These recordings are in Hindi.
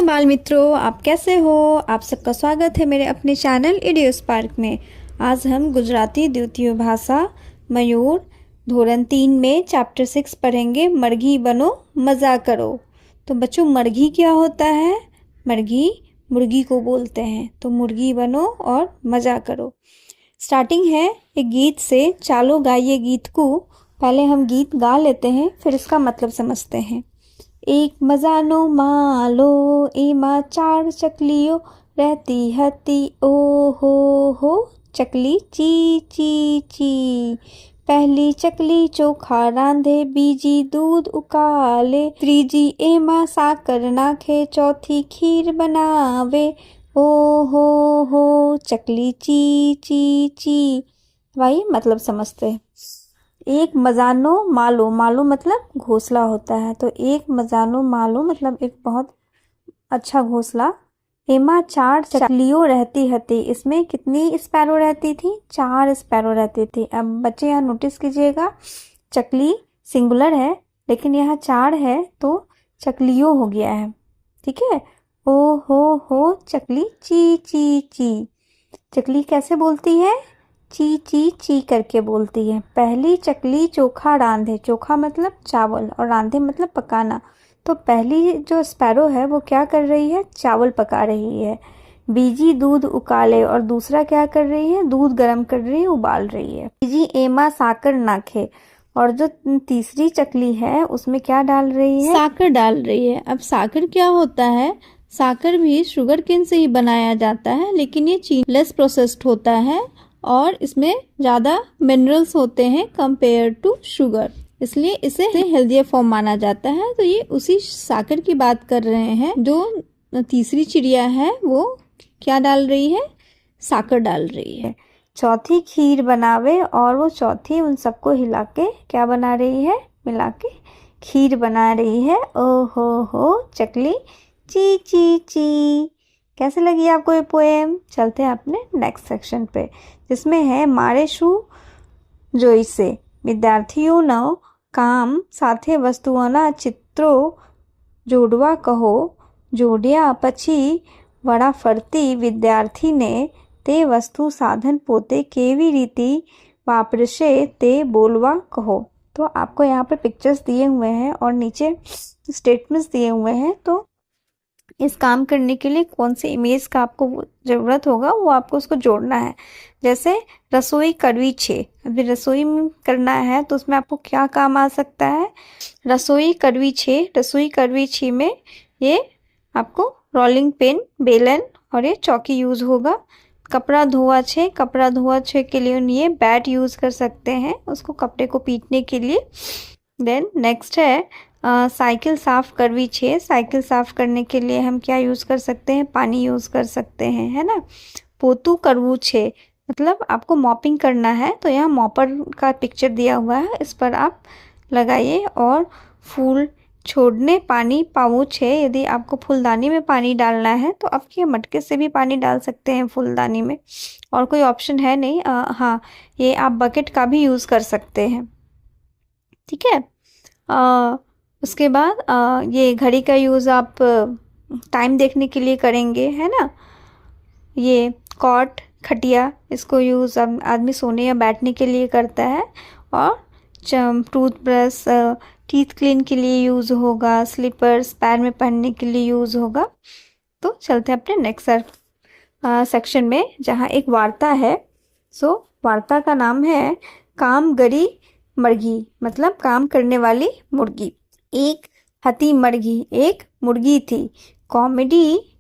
बाल मित्रों, आप कैसे हो। आप सबका स्वागत है मेरे अपने चैनल इडियो स्पार्क में। आज हम गुजराती द्वितीय भाषा मयूर धोरण 3 में चैप्टर 6 पढ़ेंगे। मरघी बनो मज़ा करो। तो बच्चों, मरघी क्या होता है? मरघी मुर्गी को बोलते हैं। तो मुर्गी बनो और मज़ा करो। स्टार्टिंग है एक गीत से। चालो गाइए गीत को। पहले हम गीत गा लेते हैं, फिर इसका मतलब समझते हैं। एक मजानो मालो एमा 4 चकलियो रहती हती ओ हो चकली ची ची ची। पहली चकली चोखा रांधे, बीजी दूध उकाले, त्रीजी एमा साकर नाखे, चौथी खीर बनावे ओ हो चकली ची ची ची। भाई मतलब समझते हैं। एक मजानो मालो, मालो मतलब घोंसला होता है। तो एक मजानो मालो मतलब एक बहुत अच्छा घोंसला। एमा 4 चकलियों रहती हती। इसमें कितनी स्पैरो रहती थी? 4 स्पैरो रहती थी। अब बच्चे यहाँ नोटिस कीजिएगा, चकली सिंगुलर है लेकिन यहाँ 4 है तो चकलियों हो गया है। ठीक है। ओ हो चकली ची ची ची। चकली कैसे बोलती है? ची ची ची करके बोलती है। पहली चकली चोखा रांधे, चोखा मतलब चावल और रांधे मतलब पकाना। तो पहली जो स्पैरो है वो क्या कर रही है? चावल पका रही है। बीजी दूध उकाले, और दूसरा क्या कर रही है? दूध गर्म कर रही है, उबाल रही है। बीजी एमा साकर नाखे, और जो तीसरी चकली है उसमें क्या डाल रही है? साकर डाल रही है। अब साकर क्या होता है? साकर भी शुगर केन से ही बनाया जाता है, लेकिन ये चीनी लेस प्रोसेस्ड होता है और इसमें ज़्यादा मिनरल्स होते हैं कंपेयर टू शुगर, इसलिए इसे हेल्दियर फॉर्म माना जाता है। तो ये उसी साकर की बात कर रहे हैं। जो तीसरी चिड़िया है वो क्या डाल रही है? साकर डाल रही है। चौथी खीर बनावे, और वो चौथी उन सबको हिला के क्या बना रही है? मिला के खीर बना रही है। ओ हो चकली ची ची ची। कैसे लगी आपको ये पोएम? चलते हैं अपने नेक्स्ट सेक्शन पे, जिसमें है मारे शू જોઈશે। વિદ્યાર્થીઓનો કામ સાથે વસ્તુઓના ચિત્રો જોડવા કહો। જોડ્યા પછી વડા ફરતી વિદ્યાર્થીને તે વસ્તુ સાધન પોતે કેવી રીતે વાપરશે તે બોલવા કહો। तो आपको यहाँ पे पिक्चर्स दिए हुए हैं और नीचे स्टेटमेंट्स दिए हुए हैं। तो इस काम करने के लिए कौन से इमेज का आपको ज़रूरत होगा वो आपको उसको जोड़ना है। जैसे रसोई कड़वी छे, अभी रसोई करना है तो उसमें आपको क्या काम आ सकता है? रसोई कड़वी छे। रसोई कड़वी छे में ये आपको रोलिंग पिन, बेलन और ये चौकी यूज़ होगा। कपड़ा धोआ छे, कपड़ा धोआ छे के लिए ये बैट यूज़ कर सकते हैं उसको कपड़े को पीटने के लिए। देन नेक्स्ट है साइकिल साफ़ करवी छे। साइकिल साफ़ करने के लिए हम क्या यूज़ कर सकते हैं? पानी यूज़ कर सकते हैं, है ना। पोतू करवू छे मतलब आपको मॉपिंग करना है, तो यहाँ मॉपर का पिक्चर दिया हुआ है, इस पर आप लगाइए। और फूल छोड़ने पानी पावू छे। यदि आपको फूलदानी में पानी डालना है तो आप ये मटके से भी पानी डाल सकते हैं फूलदानी में, और कोई ऑप्शन है नहीं। हाँ, ये आप बकेट का भी यूज़ कर सकते हैं। ठीक है। उसके बाद ये घड़ी का यूज़ आप टाइम देखने के लिए करेंगे, है ना। ये कॉट, खटिया, इसको यूज़ आदमी सोने या बैठने के लिए करता है। और टूथब्रश टीथ क्लीन के लिए यूज़ होगा। स्लीपर्स पैर में पहनने के लिए यूज़ होगा। तो चलते हैं अपने नेक्स्ट सेक्शन में, जहाँ एक वार्ता है। सो वार्ता का नाम है कामगरी मरघी, मतलब काम करने वाली मुर्गी। एक हती मरघी, एक मुर्गी थी। कॉमेडी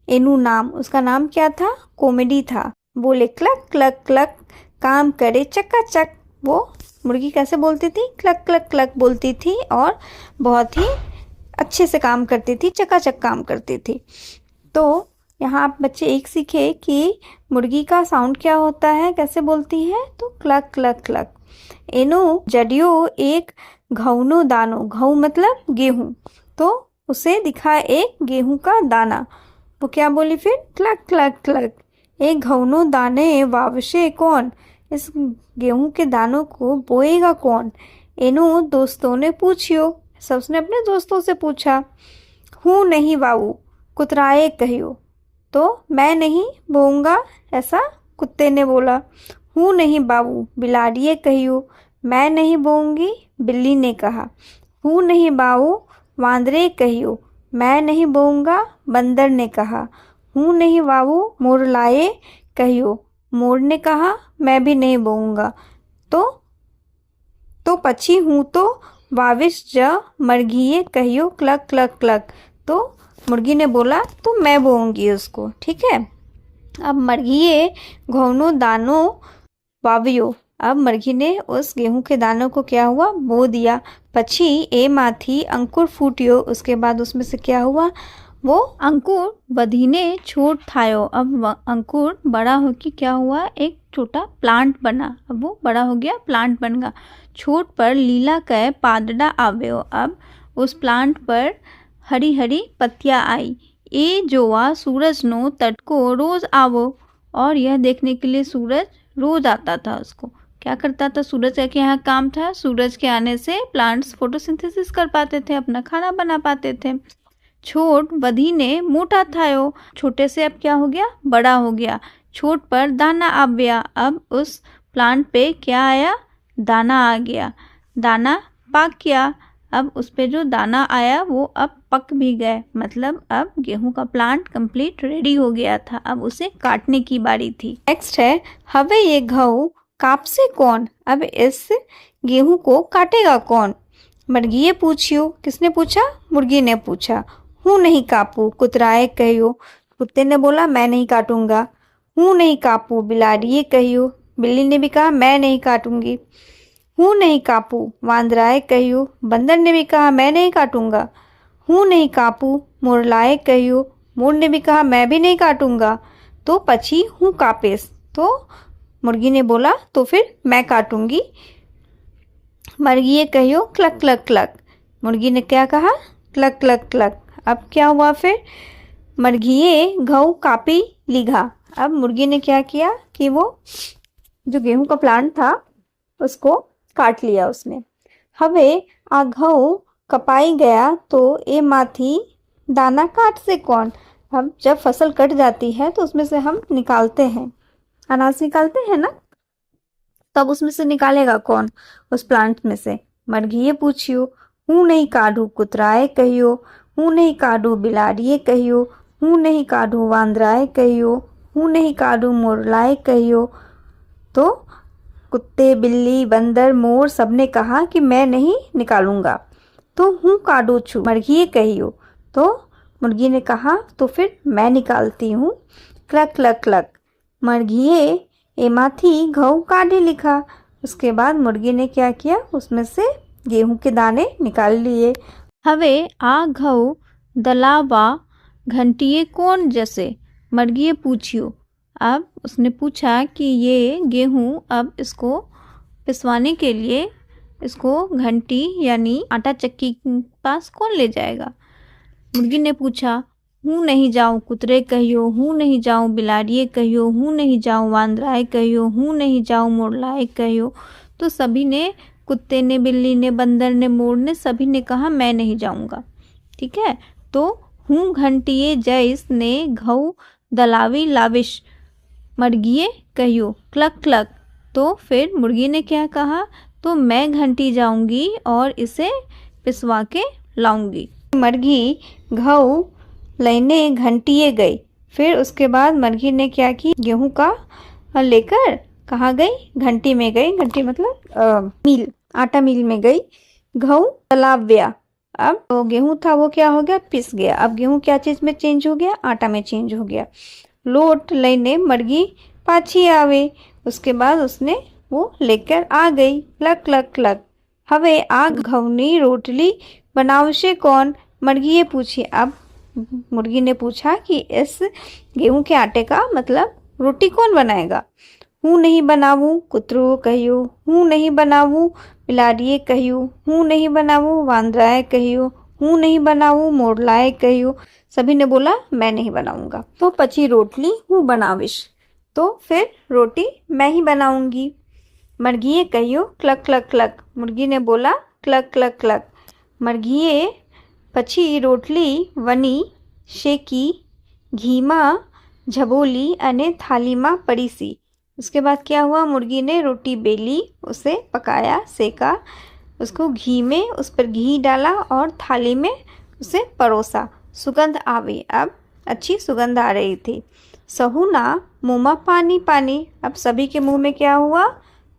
एनु नाम, उसका नाम क्या था? कॉमेडी था। बोले क्लक क्लक क्लक, काम करे चकाचक। वो मुर्गी कैसे बोलती थी? क्लक क्लक क्लक बोलती थी और बहुत ही अच्छे से काम करती थी, चकाचक काम करती थी। तो यहाँ आप बच्चे एक सीखे कि मुर्गी का साउंड क्या होता है, कैसे बोलती है? तो क्लक क्लक क्लक। एनो जडियो एक घऊनो दानो, घऊ मतलब गेहूं, तो उसे दिखा एक गेहूं का दाना। वो क्या बोली फिर? Clock clock clock. एक घऊनो दाने वावशे कौन? इस गेहूं के दानों को बोएगा कौन? एनो दोस्तों ने पूछियो, सबने अपने दोस्तों से पूछा। हूँ नहीं वाऊ, कुतराए कहियो। तो मैं नहीं बोऊंगा, ऐसा कुत्ते ने बोला। हूँ नहीं बाबू, बिलाड़िए कहियो। मैं नहीं बोऊंगी, बिल्ली ने कहा। हूँ नहीं बाबू, वांदरे कहियो। मैं नहीं बोऊंगा, बंदर ने कहा। हूँ नहीं बाबू, मोरलाए कहियो। मोर ने कहा, मैं भी नहीं बोऊंगा। तो पछी हूँ तो वाविश ज मर्घिए कहियो क्लक क्लक क्लक। तो मुर्गी ने बोला तो मैं बोऊंगी उसको, ठीक है। अब मर्घिए घौनो दानो वावियो। अब मर्घी ने उस गेहूं के दानों को क्या हुआ, बो दिया। पछी ए माथी अंकुर फूटियो। उसके बाद उसमें से क्या हुआ, वो अंकुर बधीने छोट थायो। अब अंकुर बड़ा होकर क्या हुआ, एक छोटा प्लांट बना। अब वो बड़ा हो गया, प्लांट बन गया। छोट पर लीला कै पादड़ा आव्यो। अब उस प्लांट पर हरी हरी पत्तियां आई। ए जोवा सूरज नो तटको रोज आवो। और यह देखने के लिए सूरज रोज आता था। उसको क्या करता था, सूरज का यहाँ काम था, सूरज के आने से प्लांट्स फोटोसिंथेसिस कर पाते थे, अपना खाना बना पाते थे। छोट बधी ने मोटा थायो। छोटे से अब क्या हो गया, बड़ा हो गया। छोट पर दाना आव्या। अब उस प्लांट पे क्या आया, दाना आ गया। दाना पक गया। अब उस पे जो दाना आया वो अब पक भी गए, मतलब अब गेहूं का प्लांट कंप्लीट रेडी हो गया था। अब उसे काटने की बारी थी। नेक्स्ट है, हवे ये घऊ काप से कौन। अब इस गेहूं को काटेगा कौन। मर्गिए पूछियो। किसने पूछा, मुर्गी ने पूछा। हूँ नहीं कापू, कुतराए कहियो। कुत्ते ने बोला मैं नहीं काटूंगा। हूँ नहीं कापू, बिलाड़िए कहियो। बिल्ली ने भी कहा मैं नहीं काटूंगी। हूँ नहीं कापू, वांदराए कहियो। बंदर ने भी कहा मैं नहीं काटूंगा। हूँ नहीं कापू, मुरलाए कहियो। मोर ने भी कहा मैं भी नहीं काटूंगा। तो पछी हूँ कापेस। तो मुर्गी ने बोला तो फिर मैं काटूंगी। मर्गिए कहियो क्लक क्लक क्लक। मुर्गी ने क्या कहा, क्लक क्लक क्लक। अब क्या हुआ फिर, मर्गिए घऊ कापी लीघा। अब मुर्गी ने क्या किया कि वो जो गेहूं का प्लांट था उसको काट लिया उसने। हवे आ घऊ कपाई गया तो ए माथी दाना काट से कौन। हम जब फसल कट जाती है तो उसमें से हम निकालते हैं, अनाज निकालते हैं ना, तब उसमें से निकालेगा कौन, उस प्लांट में से। मर्घिए पूछियो। हूँ नहीं काढ़ू, कुतराए कहियो। हूँ नहीं काढ़ू, बिलाड़िए कहियो। हूँ नहीं काढ़ू, वांदराए कहियो। हूँ नहीं काढ़ू, मुरलाए कहियो। तो कुत्ते, बिल्ली, बंदर, मोर सबने कहा कि मैं नहीं निकालूंगा। तो हूँ काढ़ू छू, मर्घिए कहियो। तो मुर्गी ने कहा तो फिर मैं निकालती हूँ, क्लक क्लक क्लक। मर्घिए एमाथी घऊ काढ़े लिखा। उसके बाद मुर्गी ने क्या किया, उसमें से गेहूं के दाने निकाल लिए। हवे आ घऊ दलावा घंटिए कौन जैसे। मर्गिए पूछियो। अब उसने पूछा कि ये गेहूं अब इसको पिसवाने के लिए इसको घंटी यानी आटा चक्की के पास कौन ले जाएगा। मुर्गी ने पूछा। हूँ नहीं जाऊँ, कुतरे कहियो। हूँ नहीं जाऊँ, बिलाड़िए कहियो। हूँ नहीं जाऊँ, वांदराए कहियो। हूँ नहीं जाऊँ, मोरलाए कहियो। तो सभी ने, कुत्ते ने, बिल्ली ने, बंदर ने, मोर ने, सभी ने कहा मैं नहीं जाऊँगा, ठीक है। तो हूँ घंटिए जैस ने घऊ दलावी लाविश। मर्गिए कहियो क्लक क्लक। तो फिर मुर्गी ने क्या कहा, तो मैं घंटी जाऊंगी और इसे पिसवा के लाऊंगी। मर्गी घऊ लेने घंटिए गई। फिर उसके बाद मर्गी ने क्या की, गेहूं का लेकर कहाँ गई, घंटी में गई। घंटी मतलब मिल, आटा मिल में गई। घऊ तलाव्या। अब तो गेहूं था वो क्या हो गया, पिस गया। अब गेहूं क्या चीज में चेंज हो गया, आटा में चेंज हो गया। लोट लेने मर्गी पाछी आवे। उसके बाद उसने वो लेकर आ गई, क्लक क्लक क्लक। हवे आग घवनी रोटली बनावशे कौन। मर्गी ये पूछी। अब मुर्गी ने पूछा कि इस गेहूं के आटे का मतलब रोटी कौन बनाएगा। हूँ नहीं बनावू, कुतरो कहियो। हूँ नहीं बनावू, बिलाड़िए कहियो। हूँ नहीं बनावू, वांदराए कहियो। हूँ नहीं बनावू, मोरलाए कहियो। सभी ने बोला मैं नहीं बनाऊंगा। तो पची रोटली हूँ बनाविश। तो फिर रोटी मैं ही बनाऊंगी। मर्गिए कहियो क्लक क्लक क्लक। मुर्गी ने बोला क्लक क्लक क्लक। मर्गिए पछी रोटली वनी શેકી, ઘીમાં झबोली अने थाली में पड़ी सी। उसके बाद क्या हुआ, मुर्गी ने रोटी बेली, उसे पकाया, सेका, उसको घी में उस पर घी डाला और थाली में उसे परोसा। सुगंध आई, अब अच्छी सुगंध आ रही थी। सहूना मुँह में पानी पानी, अब सभी के मुंह में क्या हुआ,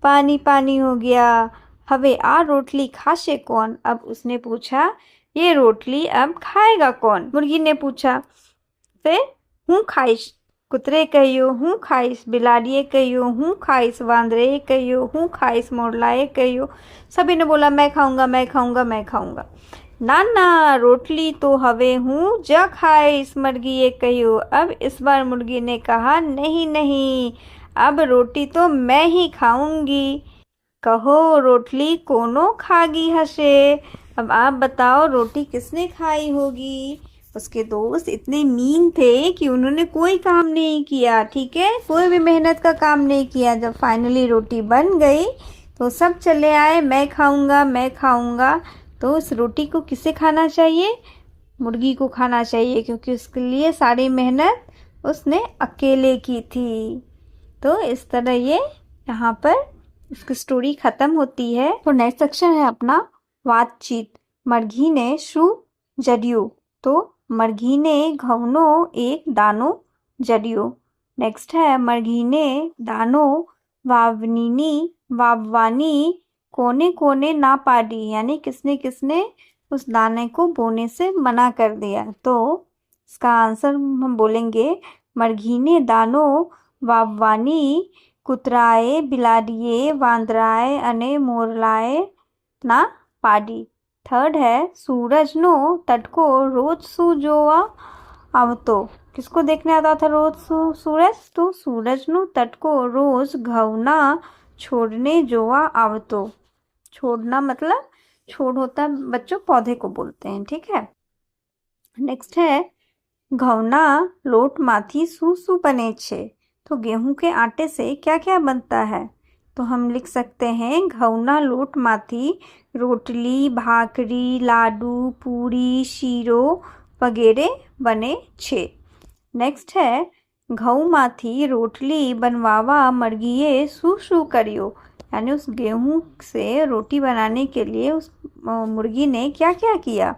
पानी पानी हो गया। हवे आ रोटली खाशे कौन, अब उसने पूछा ये रोटली अब खाएगा कौन। मुर्गी ने पूछा, फिर हूँ खाईश, कुतरे कहियो हूँ खाईश, बिलाड़िए कहियो हूँ खाईश, वांदरे कहियो हूँ खाईश, मोरलाए कहियो। सभी ने बोला मैं खाऊंगा मैं खाऊंगा मैं खाऊंगा। ना ना रोटली तो हवे हूँ ज खाईश, मुर्गी कहियो। अब इस बार मुर्गी ने कहा नहीं नहीं, अब रोटी तो मैं ही खाऊंगी। कहो रोटली कोनो खागी हसे, अब आप बताओ रोटी किसने खाई होगी। उसके दोस्त इतने मीन थे कि उन्होंने कोई काम नहीं किया, ठीक है, कोई भी मेहनत का काम नहीं किया। जब फाइनली रोटी बन गई तो सब चले आए, मैं खाऊंगा मैं खाऊंगा। तो उस रोटी को किसे खाना चाहिए, मुर्गी को खाना चाहिए, क्योंकि उसके लिए सारी मेहनत उसने अकेले की थी। तो इस तरह ये यहाँ पर उसकी स्टोरी ख़त्म होती है। तो नेक्स्ट सेक्शन है अपना बातचीत। मरघी ने शू जड़ियो, तो मरघी ने घउनो एक दानो जड़ियो। नेक्स्ट है मरघी ने दानो वाववानी कोने कोने ना पाड़ी, यानी किसने किसने उस दाने को बोने से मना कर दिया। तो इसका आंसर हम बोलेंगे मरघी ने दानो वाववानी कुतराए, बिलाड़िए, वांदराए अने मोरलाए ना पाड़ी। थर्ड है सूरजनो तटको रोज शू जोवा आवतो, किसको देखने आता था रोज सूरज, तो सूरजनो तटको रोज घउना छोड़ने जोवा आवतो। छोड़ना मतलब छोड़ होता बच्चों पौधे को बोलते हैं, ठीक है। नेक्स्ट है घउना लोट माथी शू शू बने छे, तो गेहूं के आटे से क्या क्या बनता है। तो हम लिख सकते हैं घउना लोट माथी रोटली, भाकरी, लाडू, पूरी, शीरो वगैरह बने छे। नेक्स्ट है घऊ माथी रोटली बनवावा मरघीए शू शू करियो, यानी उस गेहूं से रोटी बनाने के लिए उस मुर्गी ने क्या क्या किया।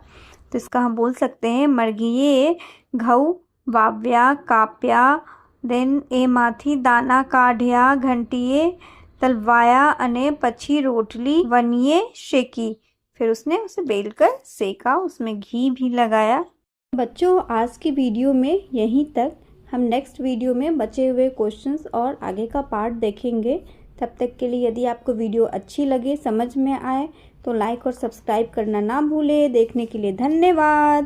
तो इसका हम बोल सकते हैं मरघीए घऊ वाव्या काप्या, देन ए माथी दाना काढ़्या, घंटीए तलवाया अने पछी रोटली वनिए शेकी, फिर उसने उसे बेलकर सेका, उसमें घी भी लगाया। बच्चों आज की वीडियो में यहीं तक। हम नेक्स्ट वीडियो में बचे हुए क्वेश्चंस और आगे का पार्ट देखेंगे। तब तक के लिए यदि आपको वीडियो अच्छी लगे, समझ में आए, तो लाइक और सब्सक्राइब करना ना भूलें। देखने के लिए धन्यवाद।